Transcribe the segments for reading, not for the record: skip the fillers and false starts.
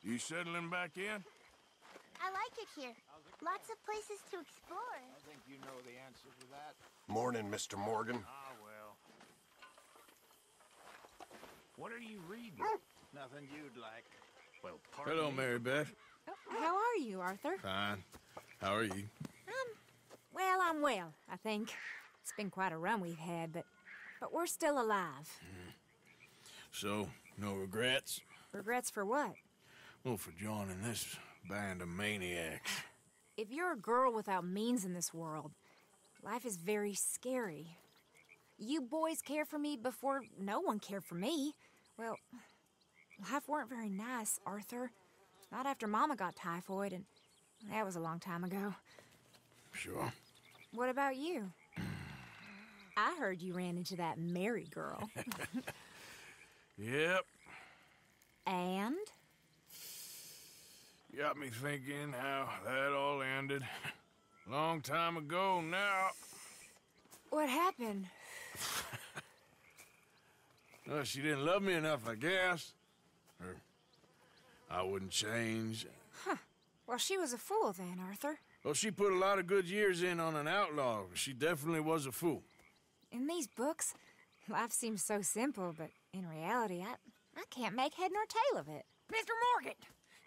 You settling back in? I like it here. Lots of places to explore. I think you know the answer to that. Morning, Mr. Morgan. Ah, well. What are you reading? Nothing you'd like. Well, pardon Hello, me. Mary Beth. Oh, how are you, Arthur? Fine. How are you? Well, I'm well, I think. It's been quite a run we've had, but we're still alive. So, no regrets? Regrets for what? Well, for joining this band of maniacs. If you're a girl without means in this world, life is very scary. You boys cared for me before no one cared for me. Well, life weren't very nice, Arthur. Not after Mama got typhoid, and that was a long time ago. Sure. What about you? I heard you ran into that Mary girl. Yep. And? Got me thinking how that all ended. Long time ago now. What happened? Well, she didn't love me enough, I guess. Or I wouldn't change. Well, she was a fool then, Arthur. Well, she put a lot of good years in on an outlaw. She definitely was a fool. In these books, life seems so simple, but in reality, I can't make head nor tail of it. Mr. Morgan!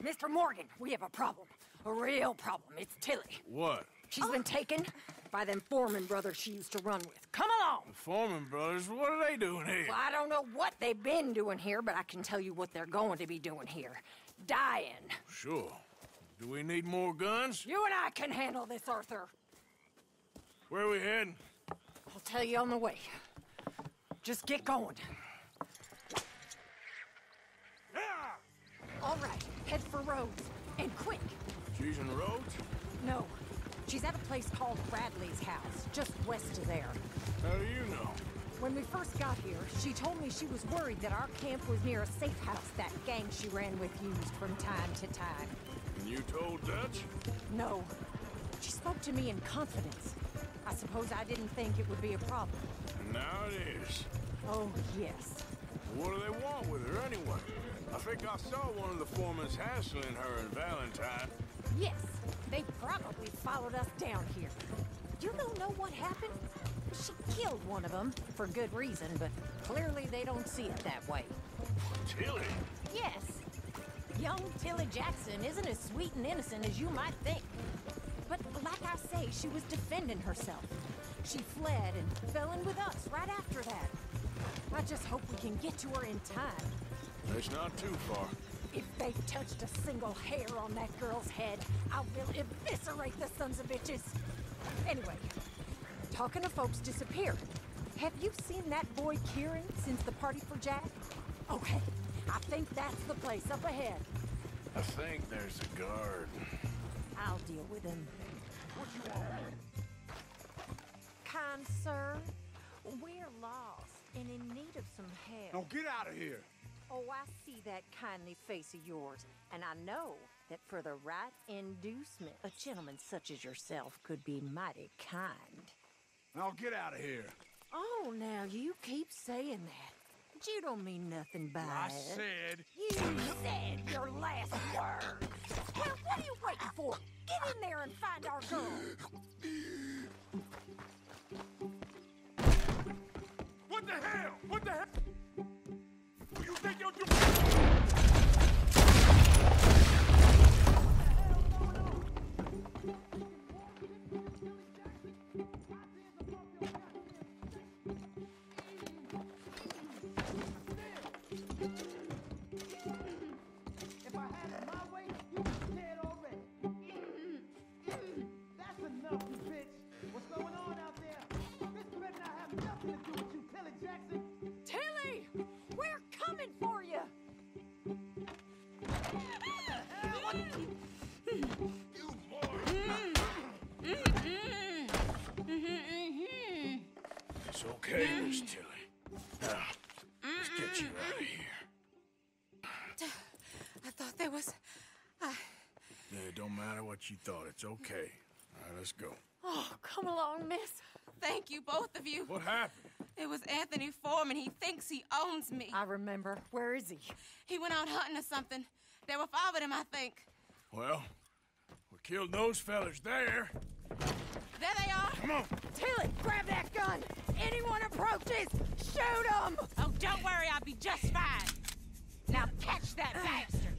Mr. Morgan, we have a problem. A real problem. It's Tilly. What? She's been taken by them Foreman brothers she used to run with. Come along! The Foreman brothers, what are they doing here? Well, I don't know what they've been doing here, but I can tell you what they're going to be doing here. Dying. Sure. Do we need more guns? You and I can handle this, Arthur. Where are we heading? I'll tell you on the way. Just get going. All right, head for Rhodes. And quick. She's in Rhodes? No, she's at a place called Bradley's house, just west of there. How do you know? When we first got here, she told me she was worried that our camp was near a safe house that gang she ran with used from time to time. And you told Dutch? No. She spoke to me in confidence. I suppose I didn't think it would be a problem. And now it is. Oh, yes. What do they want with her anyway? I think I saw one of the foremans hassling her and Valentine. Yes, they probably followed us down here. You don't know what happened? She killed one of them, for good reason, but clearly they don't see it that way. Tilly? Yes. Young Tilly Jackson isn't as sweet and innocent as you might think. But like I say, she was defending herself. She fled and fell in with us right after that. I just hope we can get to her in time. It's not too far. If they've touched a single hair on that girl's head, I will eviscerate the sons of bitches. Anyway, talking of folks disappearing, have you seen that boy Kieran since the party for Jack? Okay, I think that's the place up ahead. I think there's a guard. I'll deal with him. What you want? Kind sir, we're lost and in need of some help. Now get out of here! Oh, I see that kindly face of yours, and I know that for the right inducement, a gentleman such as yourself could be mighty kind. Now get out of here! Oh, now you keep saying that. But you don't mean nothing by I it. said... You said your last word. Well, what are you waiting for? Get in there and find our girl. What the hell? What the hell? What you think you're doing? If I had it my way, you would be dead already. That's enough, you bitch. What's going on out there? This better not have nothing to do with you, Tilly Jackson. Tilly, we're coming for you. It's okay, Miss Tilly. Now, let's get you out of here. I thought there was... Yeah, it don't matter what you thought. It's okay. All right, let's go. Oh, come along, miss. Thank you, both of you. What happened? It was Anthony Foreman. He thinks he owns me. I remember. Where is he? He went out hunting or something. There were 5 of them, I think. Well, we killed those fellas there. There they are. Come on. Tilly, grab that gun! Anyone approaches, shoot them! Oh, don't worry, I'll be just fine. Now catch that bastard!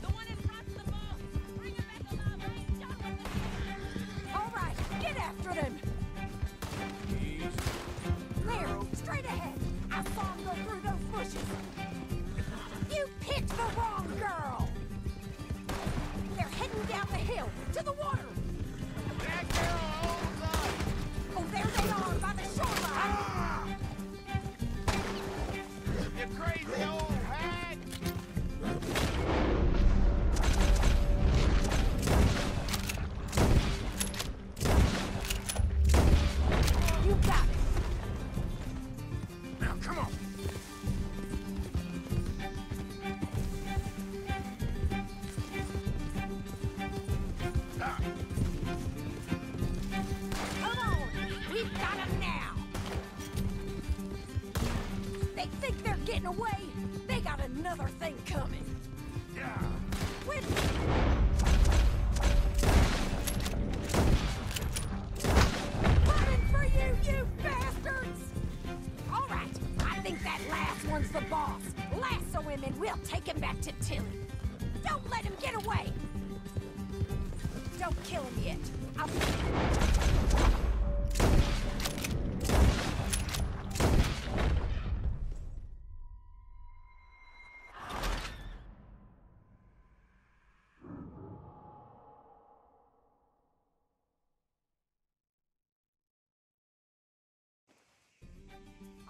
The one in front of the boat. Bring him back alive. I ain't done with this. All right, get after them! There, straight ahead! I saw him go through those bushes! You picked the wrong girl! They're heading down the hill, to the water! That girl owns us! Oh, there they are, by the shoreline! You crazy old hag! You got it! Now, come on. Come on! We've got them now! They think they're getting away! They got another thing coming! Yeah. Quit! Coming for you, you bastards! All right, I think that last one's the boss. Lasso him and we'll take him back to Tilly. Don't let him get away! Don't kill him yet.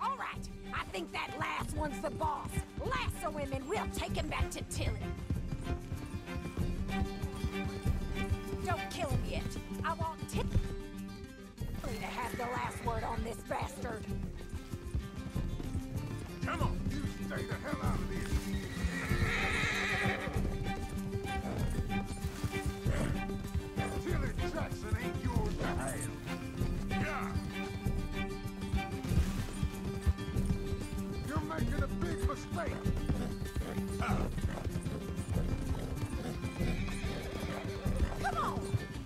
All right, I think that last one's the boss. Lasso him and we'll take him back to Tilly. Don't kill him yet. I want Tilly to have the last word on this bastard. Come on. You stay the hell out of this. Tilly Jackson ain't yours to have. Yeah. You're making a big mistake. Come on!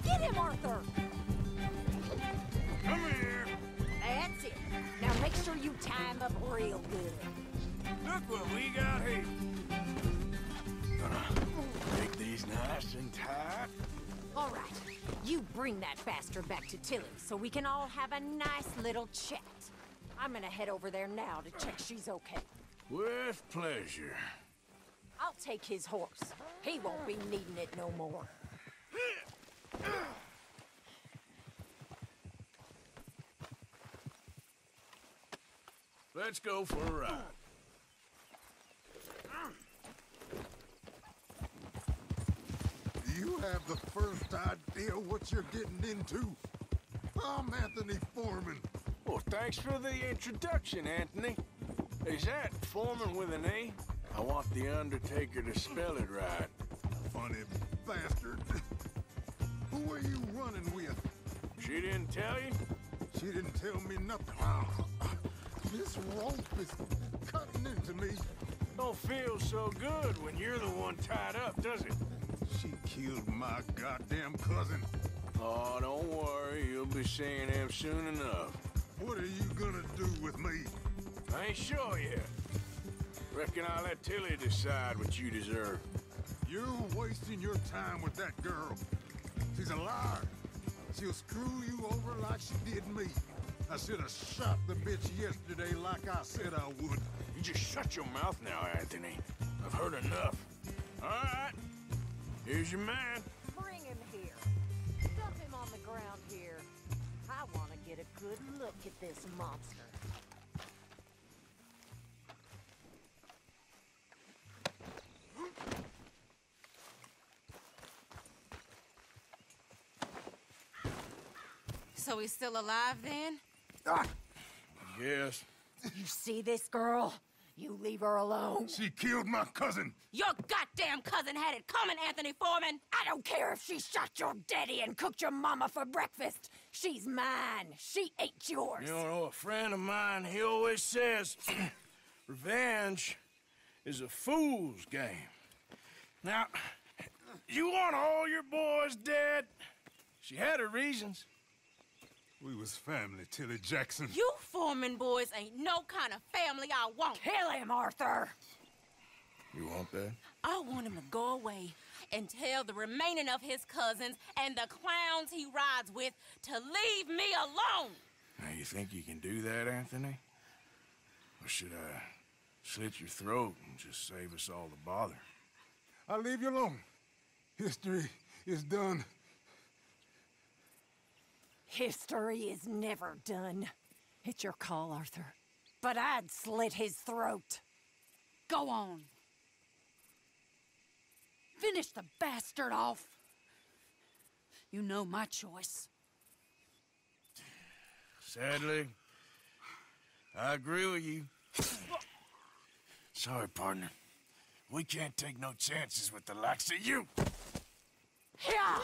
Get him, Arthur! Come here. That's it. Now make sure you tie him up real good. Look what we got here. Gonna make these nice and tight. All right, you bring that bastard back to Tilly so we can all have a nice little chat. I'm gonna head over there now to check she's okay. With pleasure. I'll take his horse. He won't be needing it no more. Let's go for a ride. You have the first idea what you're getting into. I'm Anthony Foreman. Well, thanks for the introduction, Anthony. Is that Foreman with an A? I want the Undertaker to spell it right. Funny bastard. Who are you running with? She didn't tell you? She didn't tell me nothing. This rope is cutting into me. Don't feel so good when you're the one tied up, does it? She killed my goddamn cousin. Oh, don't worry. You'll be seeing him soon enough. What are you gonna do with me? I ain't sure yet. Reckon I'll let Tilly decide what you deserve. You're wasting your time with that girl. She's a liar. She'll screw you over like she did me. I should have shot the bitch yesterday like I said I would. You just shut your mouth now, Anthony. I've heard enough. All right. Here's your man. Bring him here. Dump him on the ground here. I want to get a good look at this monster. So he's still alive then? Yes. You see this girl? You leave her alone. She killed my cousin. Your goddamn cousin had it coming, Anthony Foreman! I don't care if she shot your daddy and cooked your mama for breakfast. She's mine. She ain't yours. You know, a friend of mine, he always says, revenge is a fool's game. Now, you want all your boys dead? She had her reasons. We was family, Tilly Jackson. You Foreman boys ain't no kind of family I want. Kill him, Arthur! You want that? I want him to go away and tell the remaining of his cousins and the clowns he rides with to leave me alone. Now, you think you can do that, Anthony? Or should I slit your throat and just save us all the bother? I'll leave you alone. History is done. History is never done. It's your call, Arthur. But I'd slit his throat. Go on. Finish the bastard off. You know my choice. Sadly, I agree with you. Sorry, partner. We can't take no chances with the likes of you. Yeah!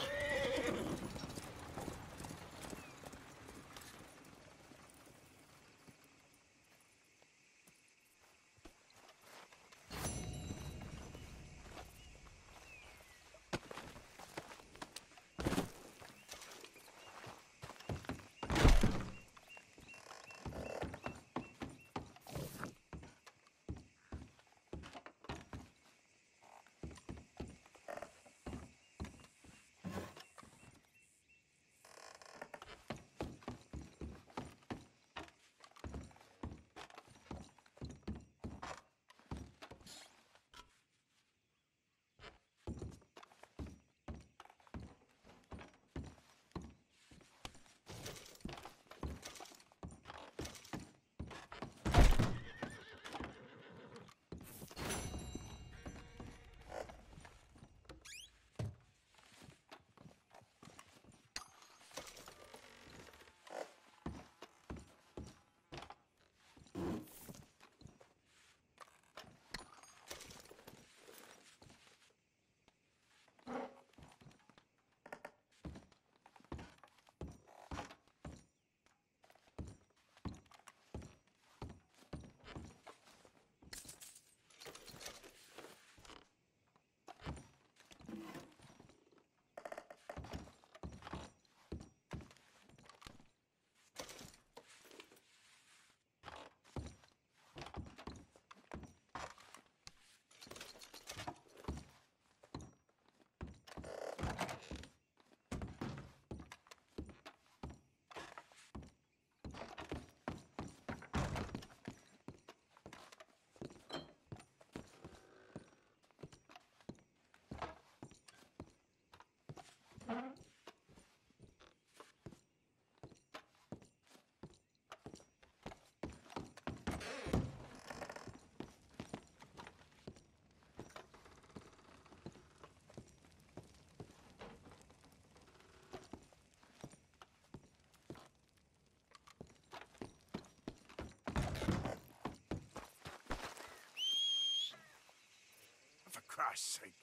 For Christ's sake.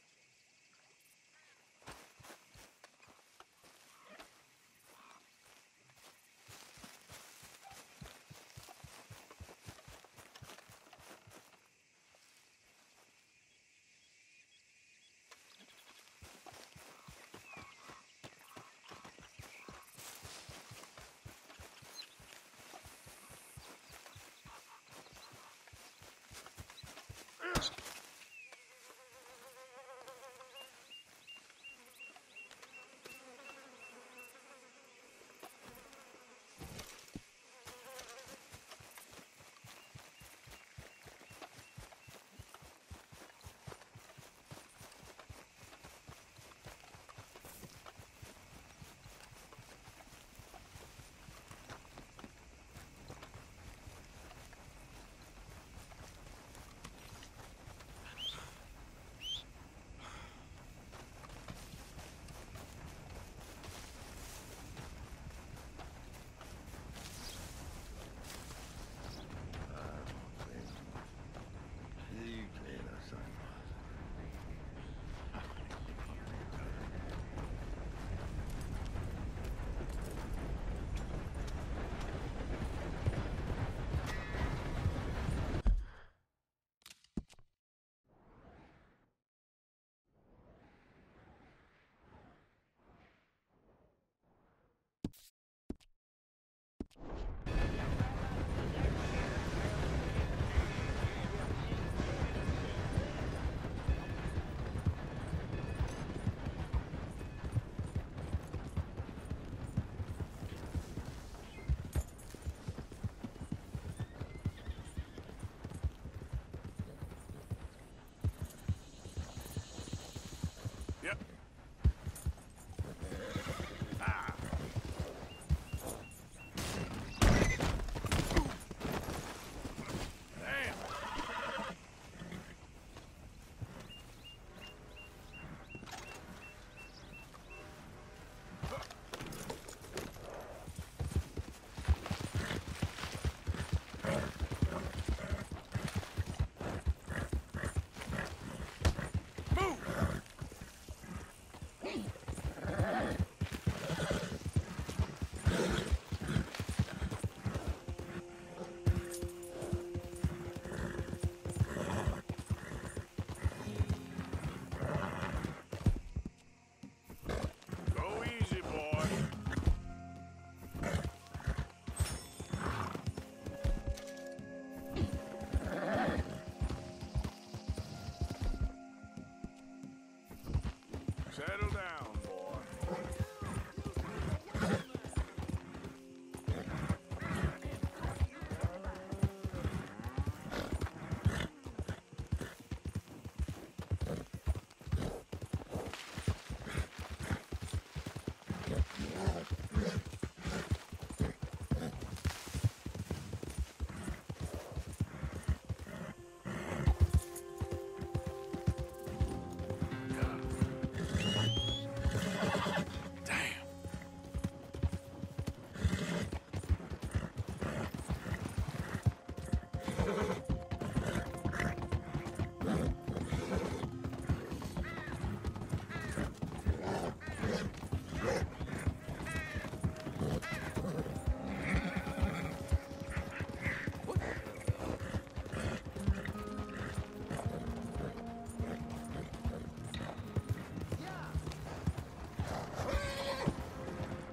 Settle down, boy.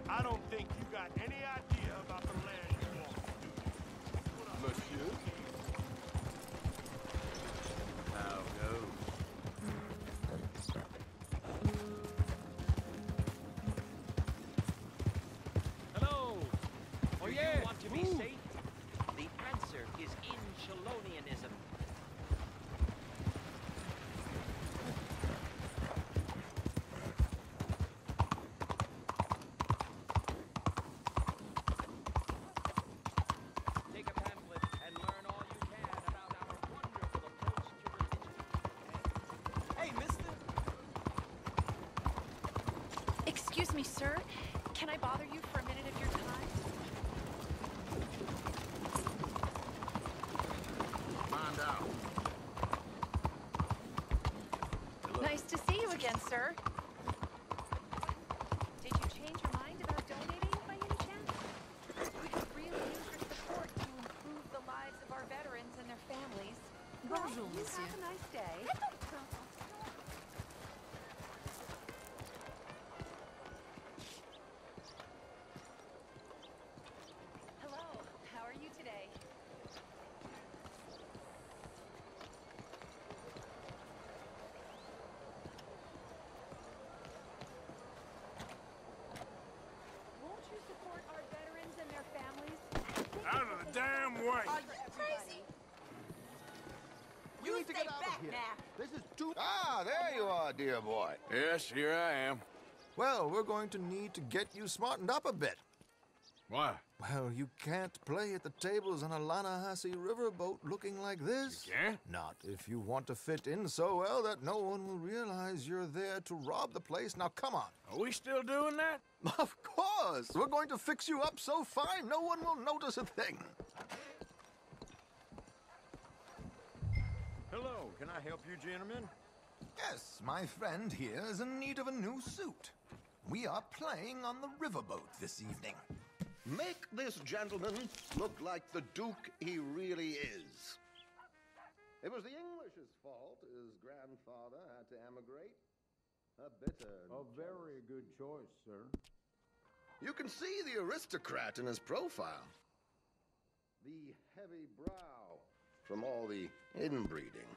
I don't think you got any idea about the land you want. Monsieur? How goes? Hello! Oh, Do yeah. you want to be safe? The answer is in Shalonianism. Take a pamphlet and learn all you can about our wonderful approach to religion. Hey, mister. Excuse me, sir. Can I bother you for a minute of your time? Find out. Nice to see you again, sir. Did you change your mind about donating by any chance? We could really use your support to improve the lives of our veterans and their families. Bonjour, You monsieur. have a nice day. Hello, how are you today? Won't you support our veterans and their families? Out of the damn way! Crazy. You need to get out of here. This is too... Ah, there you are, dear boy. Yes, here I am. Well, we're going to need to get you smartened up a bit. Why? Well, you can't play at the tables on a Lannahechee riverboat looking like this. You can't? Not if you want to fit in so well that no one will realize you're there to rob the place. Now, come on. Are we still doing that? Of course. We're going to fix you up so fine no one will notice a thing. Hello, can I help you, gentlemen? Yes, my friend here is in need of a new suit. We are playing on the riverboat this evening. Make this gentleman look like the Duke he really is. It was the English's fault his grandfather had to emigrate. A bitter... A very good choice, sir. You can see the aristocrat in his profile. The heavy brow from all the inbreeding.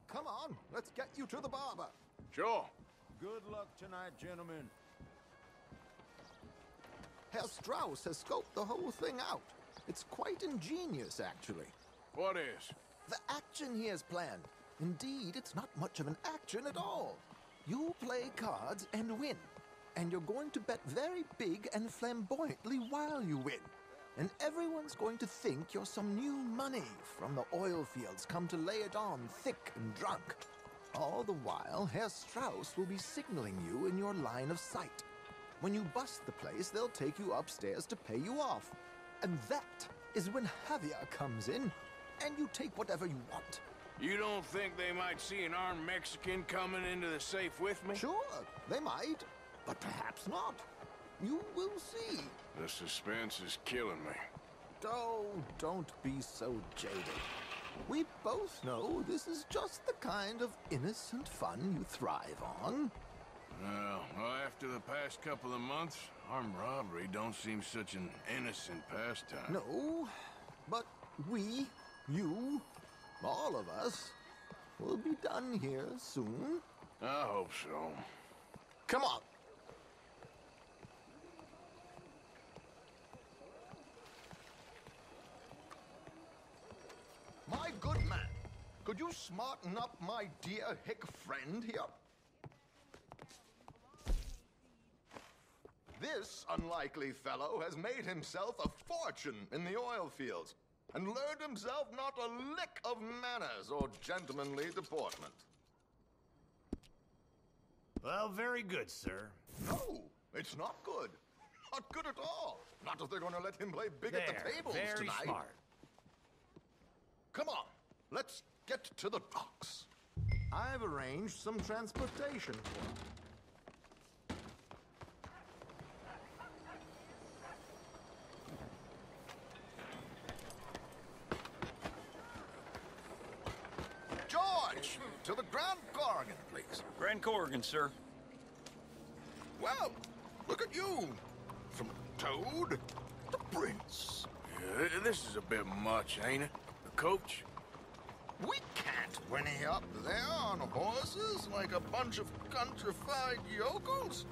Come on, let's get you to the barber. Sure. Good luck tonight, gentlemen. Herr Strauss has scoped the whole thing out. It's quite ingenious, actually. What is? The action he has planned. Indeed, it's not much of an action at all. You play cards and win. And you're going to bet very big and flamboyantly while you win. And everyone's going to think you're some new money from the oil fields come to lay it on thick and drunk. All the while, Herr Strauss will be signaling you in your line of sight. When you bust the place, they'll take you upstairs to pay you off. And that is when Javier comes in, and you take whatever you want. You don't think they might see an armed Mexican coming into the safe with me? Sure, they might, but perhaps not. You will see. The suspense is killing me. Oh, don't be so jaded. We both know this is just the kind of innocent fun you thrive on. Well, after the past couple of months, armed robbery don't seem such an innocent pastime. No, but we, you, all of us, We'll be done here soon. I hope so. Come on. My good man, could you smarten up my dear hick friend here? This unlikely fellow has made himself a fortune in the oil fields and learned himself not a lick of manners or gentlemanly deportment. Well, very good, sir. No, it's not good. Not good at all. Not if they're going to let him play big at the tables very tonight. smart. Come on, let's get to the docks. I've arranged some transportation for him. George, to the Grand Corrigan, please. Grand Corrigan, sir. Well, look at you. From Toad to Prince. Yeah, this is a bit much, ain't it? The coach? We can't whinny up there on horses like a bunch of countrified yokels.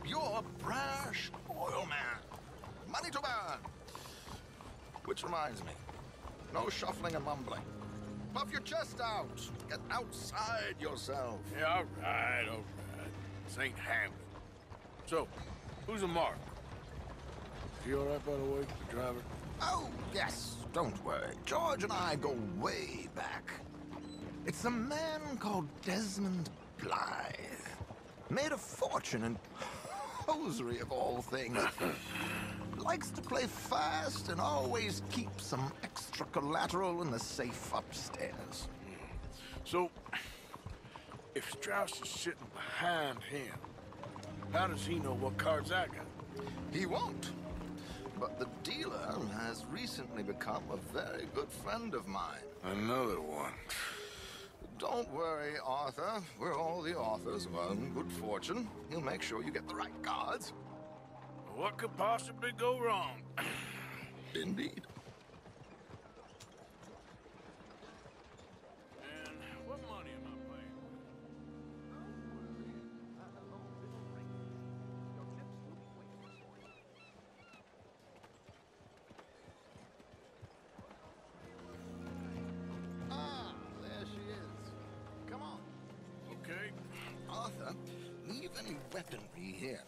You're a brash oil man. Money to burn. Which reminds me, no shuffling and mumbling. Puff your chest out. Get outside yourself. Yeah, all right. This ain't Hamlet. So, who's a mark? Is he all right, by the way, the driver? Oh, yes. Don't worry. George and I go way back. It's a man called Desmond Blythe. Made a fortune in hosiery of all things. Likes to play fast and always keeps some extra collateral in the safe upstairs. So, if Strauss is sitting behind him, how does he know what cards I got? He won't. But the dealer has recently become a very good friend of mine. Another one. Don't worry, Arthur. We're all the authors of our own good fortune. He'll make sure you get the right cards. What could possibly go wrong? Indeed. And what money am I paying? Ah, there she is. Come on. Okay. Arthur, leave any weaponry here.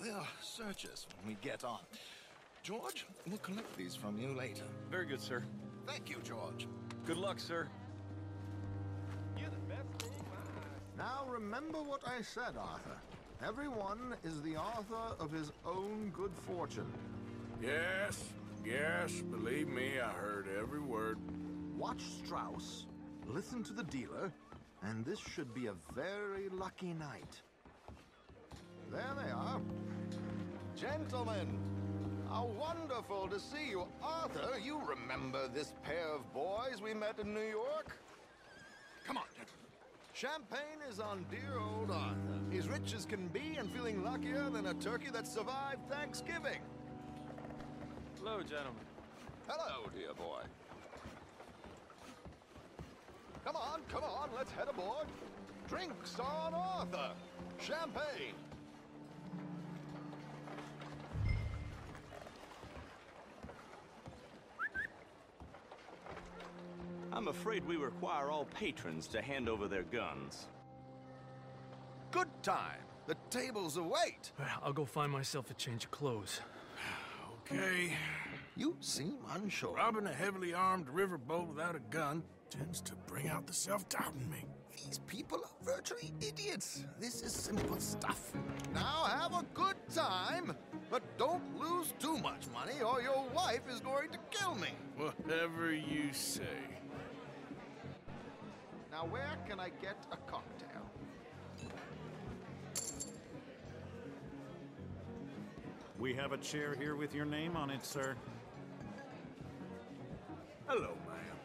They'll search us when we get on. George, we'll collect these from you later. Very good, sir. Thank you, George. Good luck, sir. You're the best thing Now remember what I said, Arthur. Everyone is the author of his own good fortune. Yes, believe me, I heard every word. Watch Strauss, listen to the dealer, and this should be a very lucky night. There they are. Gentlemen, how wonderful to see you. Arthur, you remember this pair of boys we met in New York? Come on, gentlemen. Champagne is on dear old Arthur. He's rich as can be and feeling luckier than a turkey that survived Thanksgiving. Hello, gentlemen. Hello, dear boy. Come on, let's head aboard. Drinks on Arthur. Champagne. I'm afraid we require all patrons to hand over their guns. Good time. The tables await. I'll go find myself a change of clothes. Okay. You seem unsure. Robbing a heavily armed riverboat without a gun tends to bring out the self-doubt in me. These people are virtually idiots. This is simple stuff. Now have a good time, but don't lose too much money or your wife is going to kill me. Whatever you say. Now where can I get a cocktail? We have a chair here with your name on it, sir. Hello, ma'am.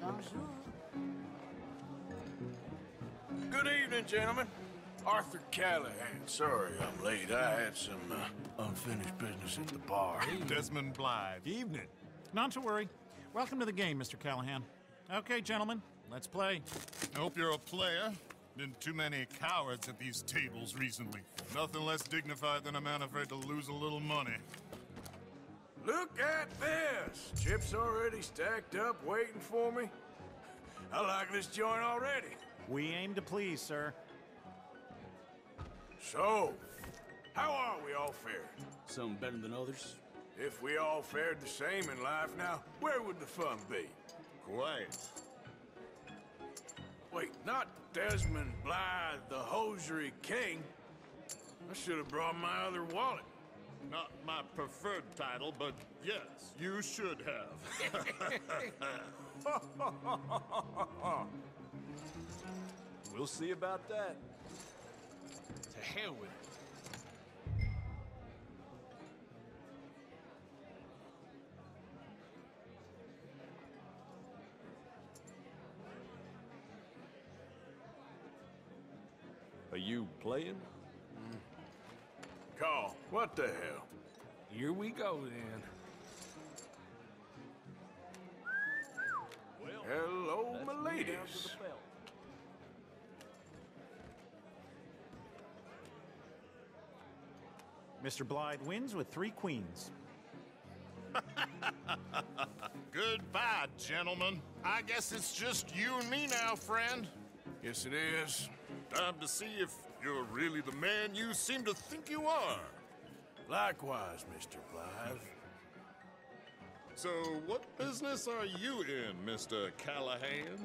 Bonjour. Good evening, gentlemen. Arthur Callahan. Sorry I'm late. I had some unfinished business at the bar. Desmond Blythe. Evening. Not to worry. Welcome to the game, Mr. Callahan. Okay, gentlemen, let's play. Hope you're a player. Been too many cowards at these tables recently. Nothing less dignified than a man afraid to lose a little money. Look at this! Chips already stacked up, waiting for me. I like this joint already. We aim to please, sir. So, how are we all fared? Some better than others. If we all fared the same in life now, where would the fun be? Quiet. Wait, not Desmond Blythe, the hosiery king. I should have brought my other wallet. Not my preferred title, but yes, you should have. We'll see about that. To hell with it. Are you playing? Call, what the hell? Here we go, then. Well, hello, my ladies. Mr. Blythe wins with 3 queens. Goodbye, gentlemen. I guess it's just you and me now, friend. Yes, it is. Time to see if you're really the man you seem to think you are. Likewise, Mr. Blythe. So, what business are you in, Mr. Callahan?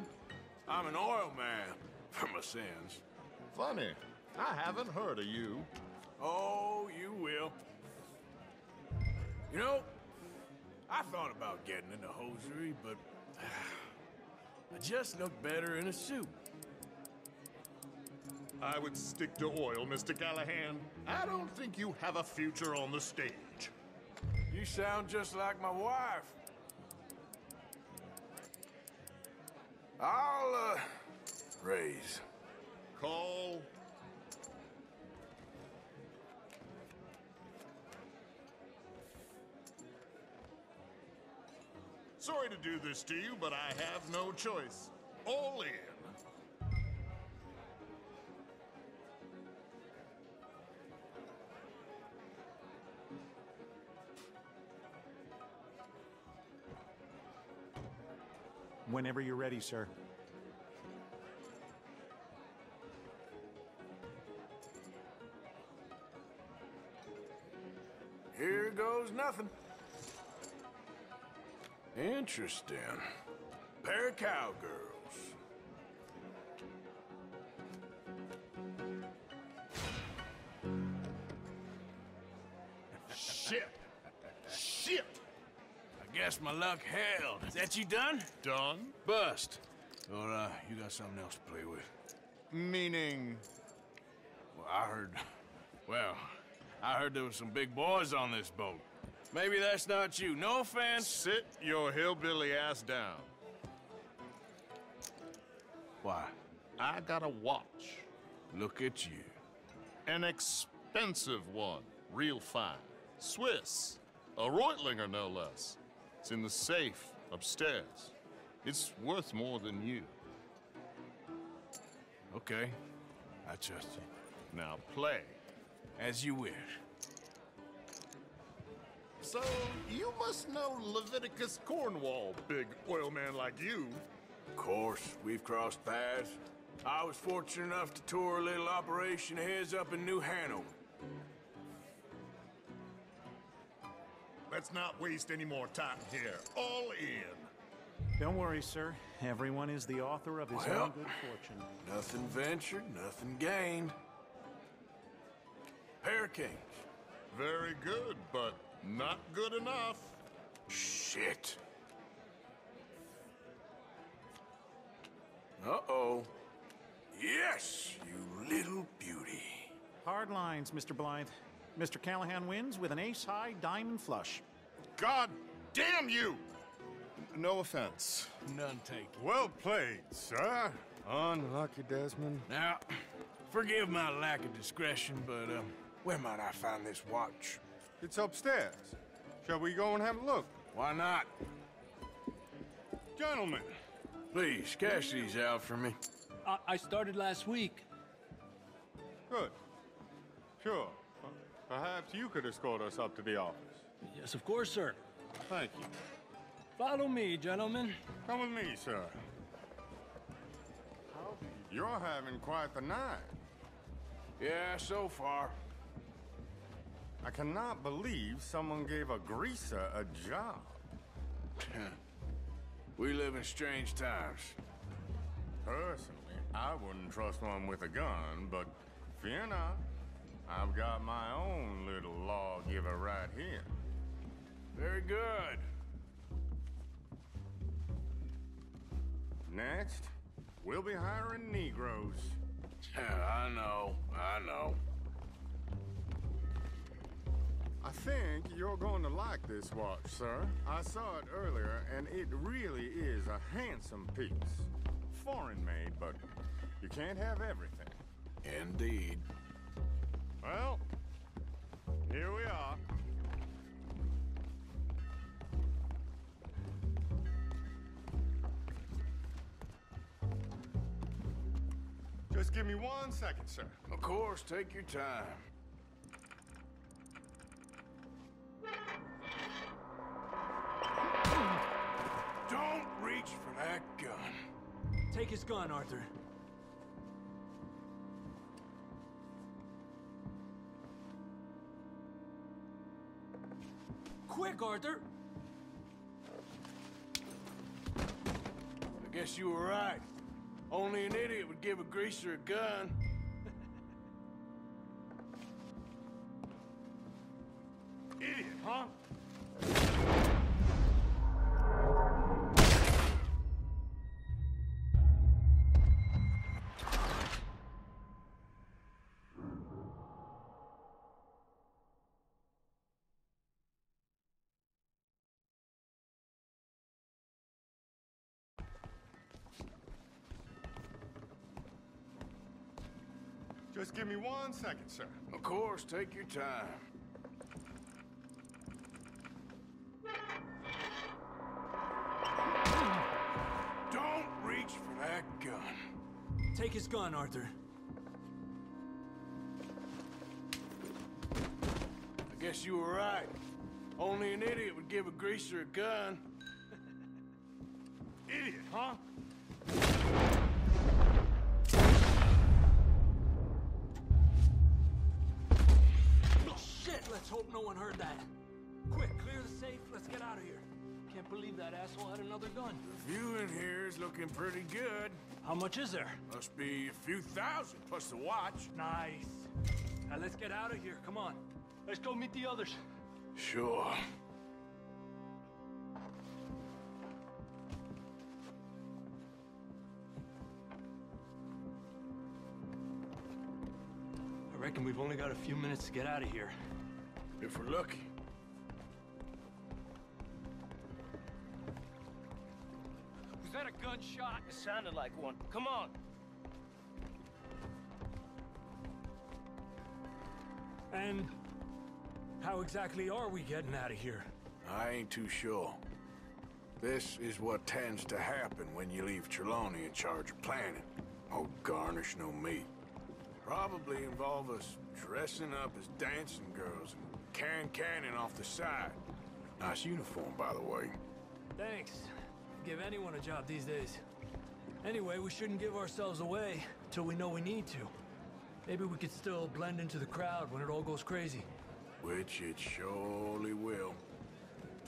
I'm an oil man, for my sins. Funny, I haven't heard of you. Oh, you will. You know, I thought about getting into hosiery, but I just look better in a suit. I would stick to oil, Mr. Callahan. I don't think you have a future on the stage. You sound just like my wife. I'll, raise. Call. Sorry to do this to you, but I have no choice. All in. Whenever you're ready, sir. Here goes nothing. Interesting. Pair of cowgirls. Shit! Shit! I guess my luck held. Is that you done? Done? Bust. Or, you got something else to play with? Meaning? Well, I heard there was some big boys on this boat. Maybe that's not you. No offense. Sit your hillbilly ass down. Why? I got a watch. Look at you. An expensive one. Real fine. Swiss. A Reutlinger, no less. It's in the safe upstairs. It's worth more than you. Okay. I trust you. Now play. As you wish. So, you must know Leviticus Cornwall, big oil man like you. Of course, we've crossed paths. I was fortunate enough to tour a little operation of his up in New Hanover. Let's not waste any more time here. All in. Don't worry, sir. Everyone is the author of his own good fortune. Nothing ventured, nothing gained. Pair Kings. Very good, but not good enough. Shit. Uh-oh. Yes, you little beauty. Hard lines, Mr. Blythe. Mr. Callahan wins with an ace-high diamond flush. God damn you! No offense. None taken. Well played, sir. Unlucky, Desmond. Now, forgive my lack of discretion, but, where might I find this watch? It's upstairs. Shall we go and have a look? Why not? Gentlemen, Please, cash these out for me. I started last week. Good. Sure. Perhaps you could escort us up to the office. Yes, of course, sir. Thank you. Follow me, gentlemen. Come with me, sir. You're having quite the night. Yeah, so far. I cannot believe someone gave a greaser a job. We live in strange times. Personally, I wouldn't trust one with a gun, but fear not. I've got my own little lawgiver right here. Very good. Next, we'll be hiring Negroes. I know. I think you're going to like this watch, sir. I saw it earlier, and it really is a handsome piece. Foreign made, but you can't have everything. Indeed. Well, here we are. Just give me 1 second, sir. Of course, take your time. Don't reach for that gun. Take his gun, Arthur. Quick, Arthur! I guess you were right. Only an idiot would give a greaser a gun. Idiot, huh? Just give me 1 second, sir. Of course, take your time. Don't reach for that gun. Take his gun, Arthur. I guess you were right. Only an idiot would give a greaser a gun. Idiot, huh? Shit, let's hope no one heard that. Quick, clear the safe, let's get out of here. Can't believe that asshole had another gun. The view in here is looking pretty good. How much is there? Must be a few thousand, plus the watch. Nice. Now let's get out of here, come on. Let's go meet the others. Sure. I reckon we've only got a few minutes to get out of here. If we're lucky. Was that a gunshot? It sounded like one. Come on. And how exactly are we getting out of here? I ain't too sure. This is what tends to happen when you leave Trelawney in charge of planning. Oh, garnish no meat. Probably involve us dressing up as dancing girls and cannon off the side. Nice uniform, by the way. Thanks. Give anyone a job these days. Anyway, we shouldn't give ourselves away till we know we need to. Maybe we could still blend into the crowd when it all goes crazy. Which it surely will.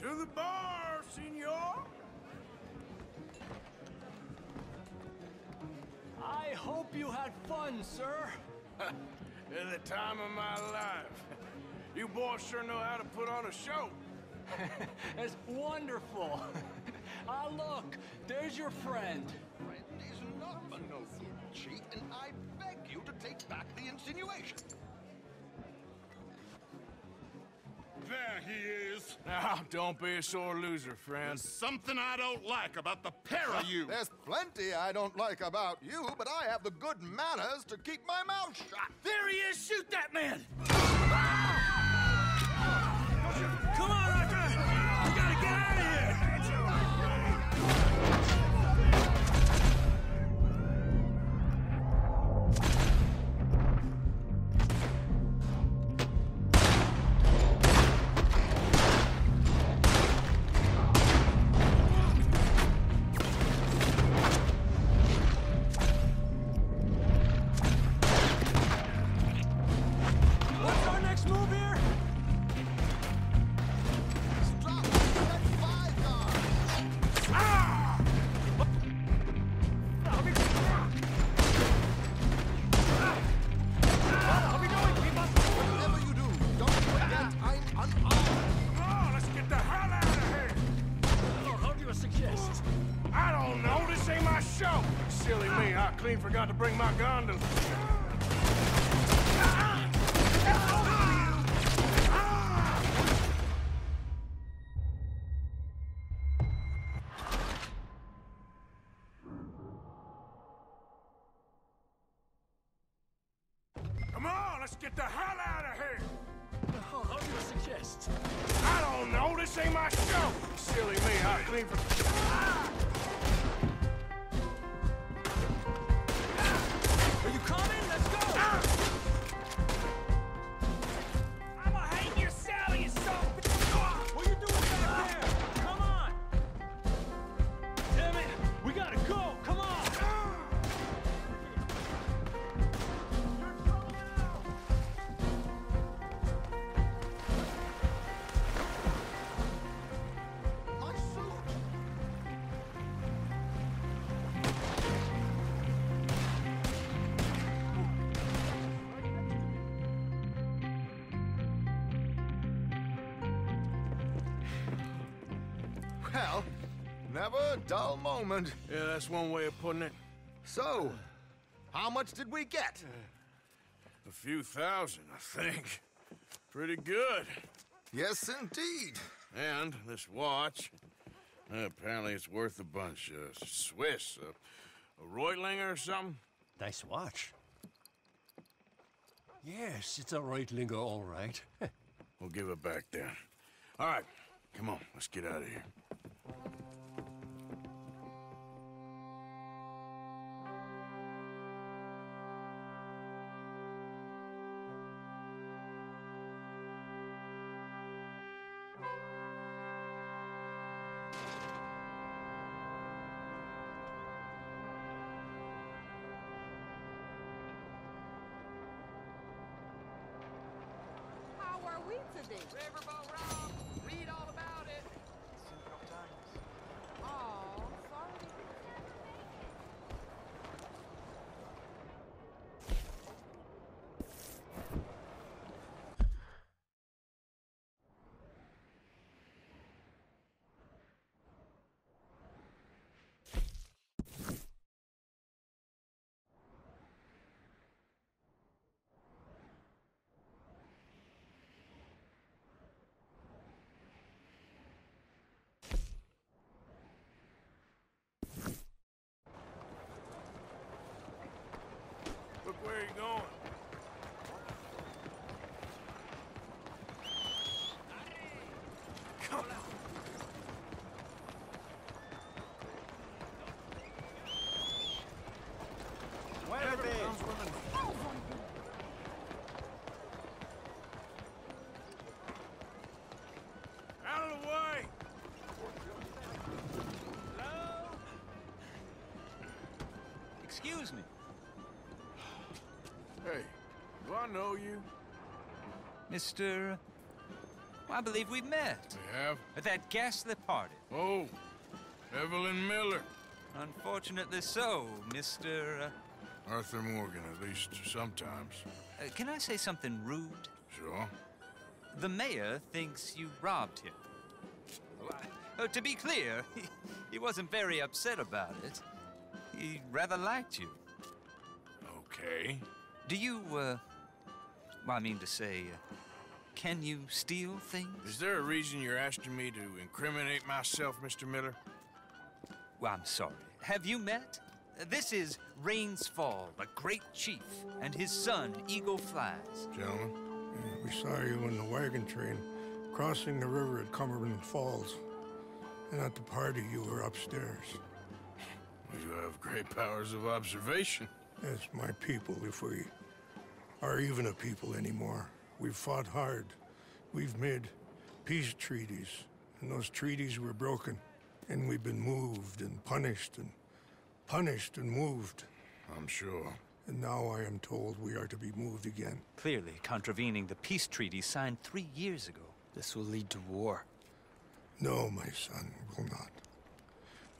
To the bar, senor! I hope you had fun, sir. At the time of my life. You boys sure know how to put on a show. That's wonderful. Ah, look, there's your friend. Friend is not a no good cheat, and I beg you to take back the insinuation. There he is. Now, don't be a sore loser, friend. There's something I don't like about the pair of you. There's plenty I don't like about you, but I have the good manners to keep my mouth shut. There he is! Shoot that man! Come on, Arthur! We gotta get out of here! Silly me, I clean forgot to bring my gondola. Come on, let's get the hell out of here! How do you suggest? I don't know, this ain't my show! Silly me, I clean for... Are you coming? Let's go! I'ma hang your Sally, you son of a bitch! What are you doing back there? Come on! Damn it! We gotta go! Come on! Well, never a dull moment. Yeah, that's one way of putting it. So, how much did we get? A few thousand, I think. Pretty good. Yes, indeed. And this watch, apparently it's worth a bunch. Swiss, a Reutlinger or something? Nice watch. Yes, it's a Reutlinger, all right. We'll give it back then. All right, come on, let's get out of here. How are we today? Riverboat Rob, read all about it. Oh, sorry. Look where you going. Come on. Out of the way! Hello? Excuse me. Hey, do I know you? Mr. I believe we've met. We have? At that ghastly party. Oh, Evelyn Miller. Unfortunately so, Mr. Arthur Morgan, at least sometimes. Can I say something rude? Sure. The mayor thinks you robbed him. To be clear, he wasn't very upset about it. He rather liked you. Okay. Do you, well, I mean to say, can you steal things? Is there a reason you're asking me to incriminate myself, Mr. Miller? Well, I'm sorry. Have you met? This is Rains Fall, a great chief, and his son, Eagle Flies. Gentlemen? We saw you in the wagon train crossing the river at Cumberland Falls. And at the party, you were upstairs. You have great powers of observation. That's my people, if we are even a people anymore. We've fought hard. We've made peace treaties, and those treaties were broken. And we've been moved and punished and moved. I'm sure. And now I am told we are to be moved again. Clearly contravening the peace treaty signed 3 years ago. This will lead to war. No, my son, will not.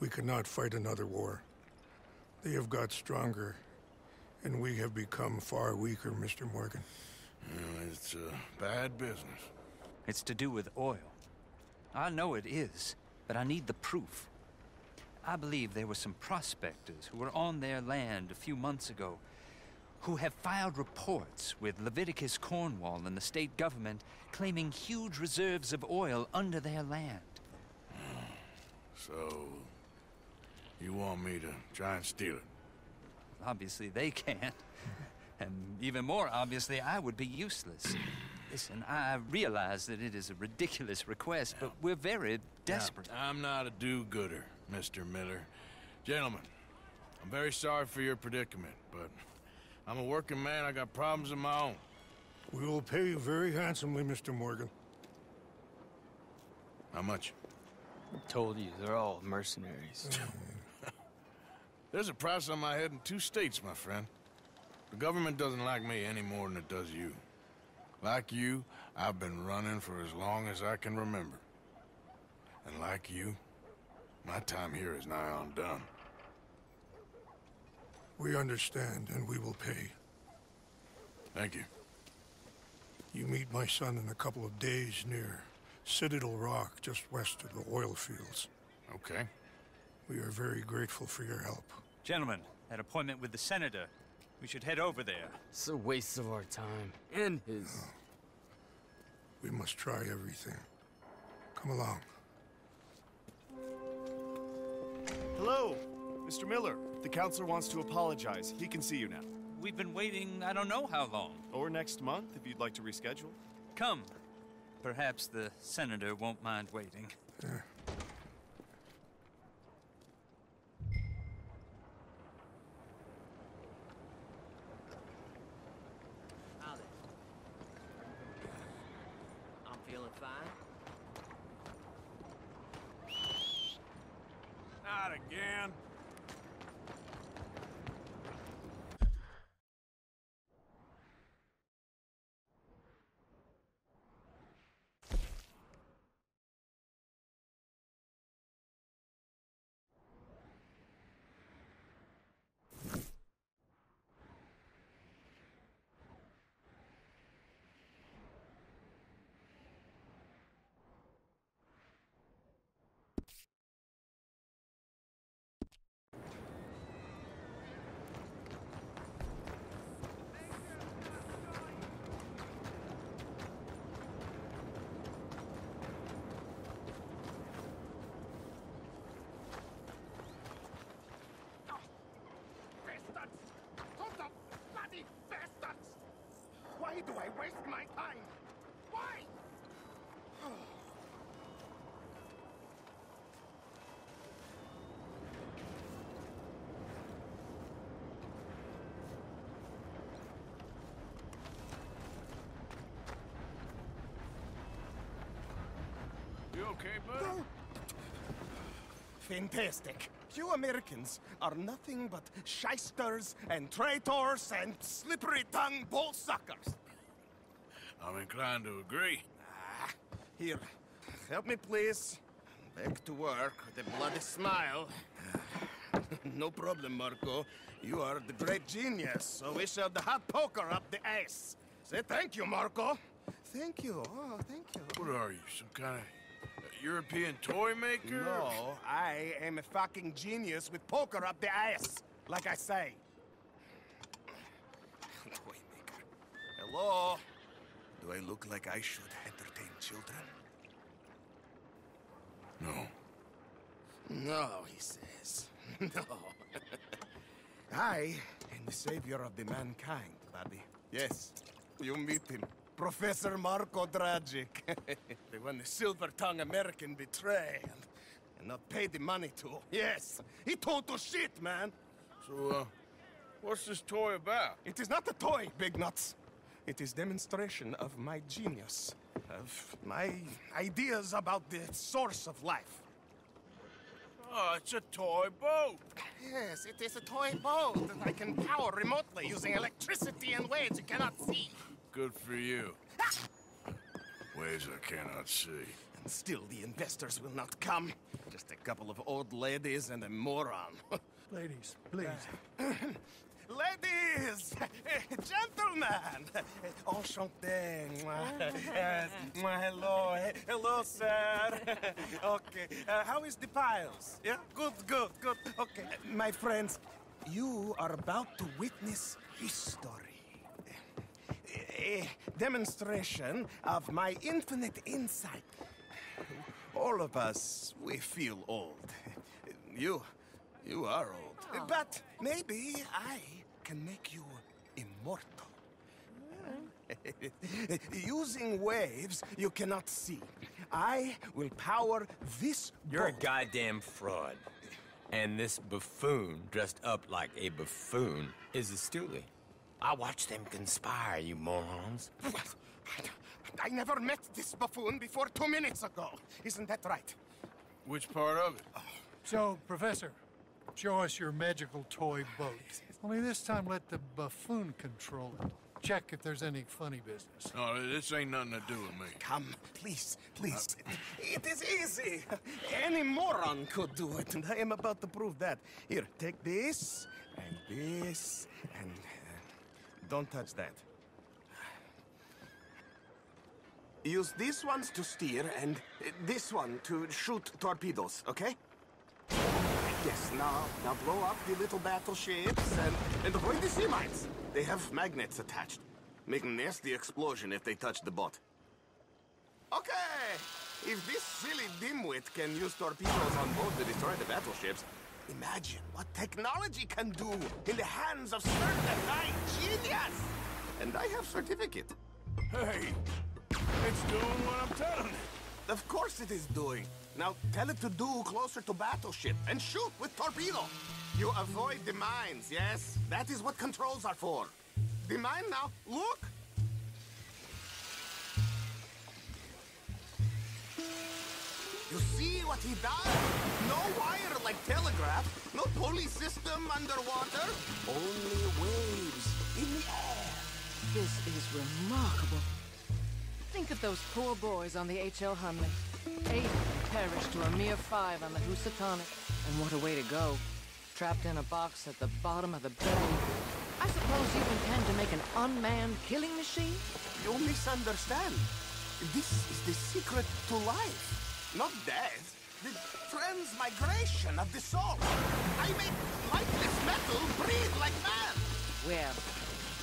We cannot fight another war. They have got stronger, and we have become far weaker, Mr. Morgan. It's bad business. It's to do with oil. I know it is, but I need the proof. I believe there were some prospectors who were on their land a few months ago who have filed reports with Leviticus Cornwall and the state government claiming huge reserves of oil under their land. So, you want me to try and steal it? Obviously they can't. And even more obviously, I would be useless. Listen, I realize that it is a ridiculous request, but we're very desperate. Now, I'm not a do-gooder, Mr. Miller. Gentlemen, I'm very sorry for your predicament, but I'm a working man. I got problems of my own. We will pay you very handsomely, Mr. Morgan. How much? I told you, they're all mercenaries. There's a price on my head in 2 states, my friend. The government doesn't like me any more than it does you. Like you, I've been running for as long as I can remember. And like you, my time here is nigh on done. We understand, and we will pay. Thank you. You meet my son in a couple of days near Citadel Rock, just west of the oil fields. Okay. We are very grateful for your help. Gentlemen, that appointment with the senator. We should head over there. It's a waste of our time. And his. We must try everything. Come along. Hello, Mr. Miller. The counselor wants to apologize. He can see you now. We've been waiting I don't know how long. Or next month, if you'd like to reschedule. Come. Perhaps the senator won't mind waiting. I'm feeling fine. Not again. Why do I waste my time? Why? You okay, bud? Fantastic. You Americans are nothing but shysters and traitors and slippery-tongued bull suckers. I'm inclined to agree. Here, help me, please. Back to work with a bloody smile. No problem, Marco. You are the great genius, so we shall the hot poker up the ass. Say thank you, Marco. Thank you. Oh, thank you. What are you, some kind of European toy maker? No, I am a fucking genius with poker up the ass, like I say. Toy maker. Hello? Do I look like I should entertain children? No. No, he says. No. I am the savior of the mankind, buddy. Yes, you meet him. Professor Marco Dragic. The one the silver-tongued American betray and not pay the money to. Yes, he total shit, man. So, what's this toy about? It is not a toy, Big Nuts. It is demonstration of my genius, of my ideas about the source of life. Oh, it's a toy boat. Yes, it is a toy boat that I can power remotely using electricity in ways you cannot see. Good for you. Ways I cannot see. And still the investors will not come. Just a couple of old ladies and a moron. Ladies, please. Ladies! is! Gentlemen! Enchanté! Hello, hello, sir. Okay, how is the piles? Yeah, good. Okay, my friends, you are about to witness history. A demonstration of my infinite insight. All of us, we feel old. You are old. But maybe I can make you immortal. Using waves you cannot see, I will power this You're a boat. goddamn fraud. And this buffoon, dressed up like a buffoon, is a stoolie. I watched them conspire, you morons. I never met this buffoon before 2 minutes ago. Isn't that right? Which part of it? So, Professor, show us your magical toy boat. Only this time let the buffoon control it. Check if there's any funny business. No, this ain't nothing to do with me. Come, please. It is easy. Any moron could do it, and I am about to prove that. Here, take this, and don't touch that. Use these ones to steer, and this one to shoot torpedoes, okay? Yes, now blow up the little battleships, and avoid the sea mines. They have magnets attached. Make a nasty explosion if they touch the boat. Okay! If this silly dimwit can use torpedoes on boat to destroy the battleships, imagine what technology can do in the hands of certified genius! And I have certificate. Hey, it's doing what I'm telling it. Of course it is doing. Now tell it to do closer to battleship and shoot with torpedo. You avoid the mines, yes? That is what controls are for. The mine now, look! You see what he does? No wire like telegraph, no pulley system underwater, only waves in the air. This is remarkable. Think of those poor boys on the H.L. Hunley. 8 of them perished to a mere 5 on the Housatonic. And what a way to go. Trapped in a box at the bottom of the bay. I suppose you intend to make an unmanned killing machine? You misunderstand. This is the secret to life. Not death. The transmigration of the soul. I make lifeless metal breathe like man. Well,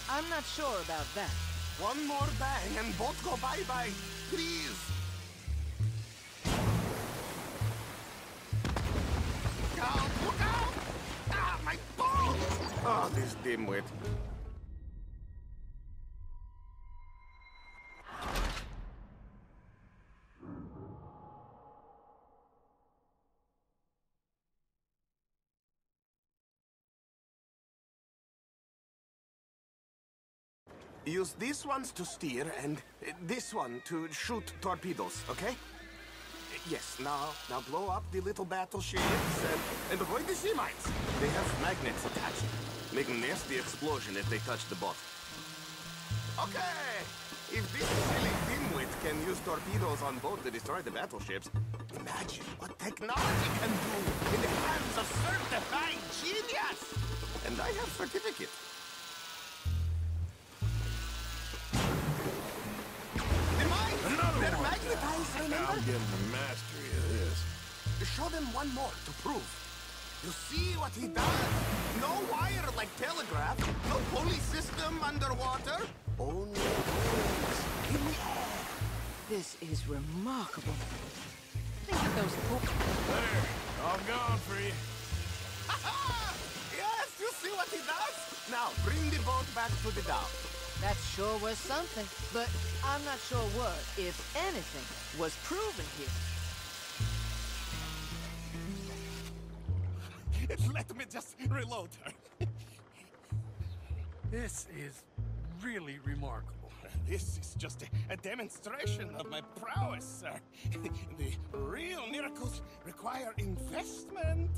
I'm not sure about that. One more bang and both go bye-bye. Please. Look out! Ah, my balls! Oh, this dimwit. Use these ones to steer and this one to shoot torpedoes, okay? Yes, now blow up the little battleships and avoid the sea mines. They have magnets attached. Make a nasty explosion if they touch the boat. Okay! If this silly dimwit can use torpedoes on boat to destroy the battleships, imagine what technology can do in the hands of certified genius! And I have certificate. They're magnetized, remember? I'm getting the mastery of this. Show them one more to prove. You see what he does? No wire like telegraph, no pulley system underwater, only waves in the air. This is remarkable. Think of those poor... There, all gone for you. Yes, you see what he does? Now, bring the boat back to the dock. That sure was something, but I'm not sure what, if anything, was proven here. Let me just reload her. This is really remarkable. This is just a demonstration of my prowess, sir. The real miracles require investment.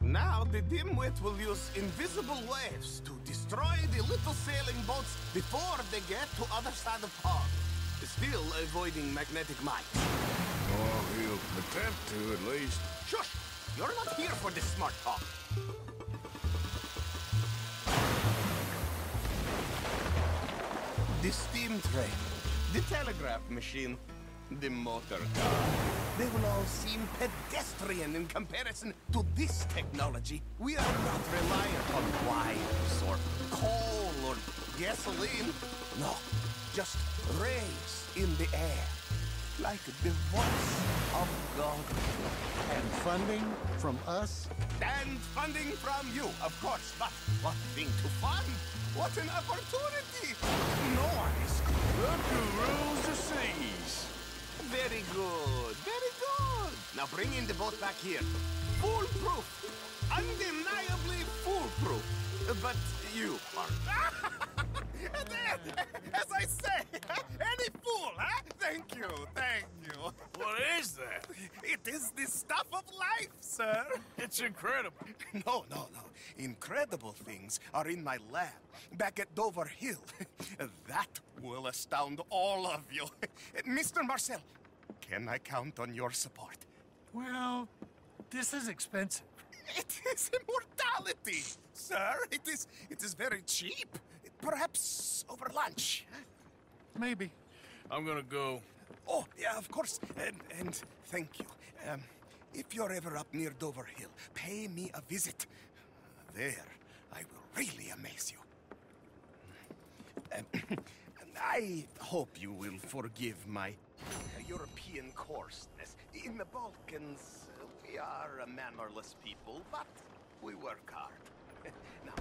Now, the dimwit will use invisible waves to destroy the little sailing boats before they get to other side of pond. Still avoiding magnetic mines. Oh, he'll attempt to, at least. Shush! You're not here for this smart talk. the steam train, the telegraph machine, the motor car. They will all seem pedestrian in comparison to this technology. We are not reliant on wires or coal or gasoline. No, just rays in the air, like the voice of God. And funding from us? And funding from you, of course. But what thing to fund? What an opportunity! No one is... Look who rules the seas. Very good, very good. Now bring in the boat back here. Foolproof. Undeniably foolproof. But you are... As I say, any fool, huh? Thank you, thank you. What is that? It is the stuff of life, sir. It's incredible. No. Incredible things are in my lab, back at Dover Hill. That will astound all of you. Mr. Marcel, can I count on your support? Well, this is expensive. It is immortality, sir. It is very cheap. Perhaps over lunch. Maybe. I'm gonna go. Oh, yeah, of course. And thank you. If you're ever up near Dover Hill, pay me a visit. There, I will really amaze you. I hope you will forgive my European coarseness. In the Balkans, we are a mannerless people, but we work hard. Now,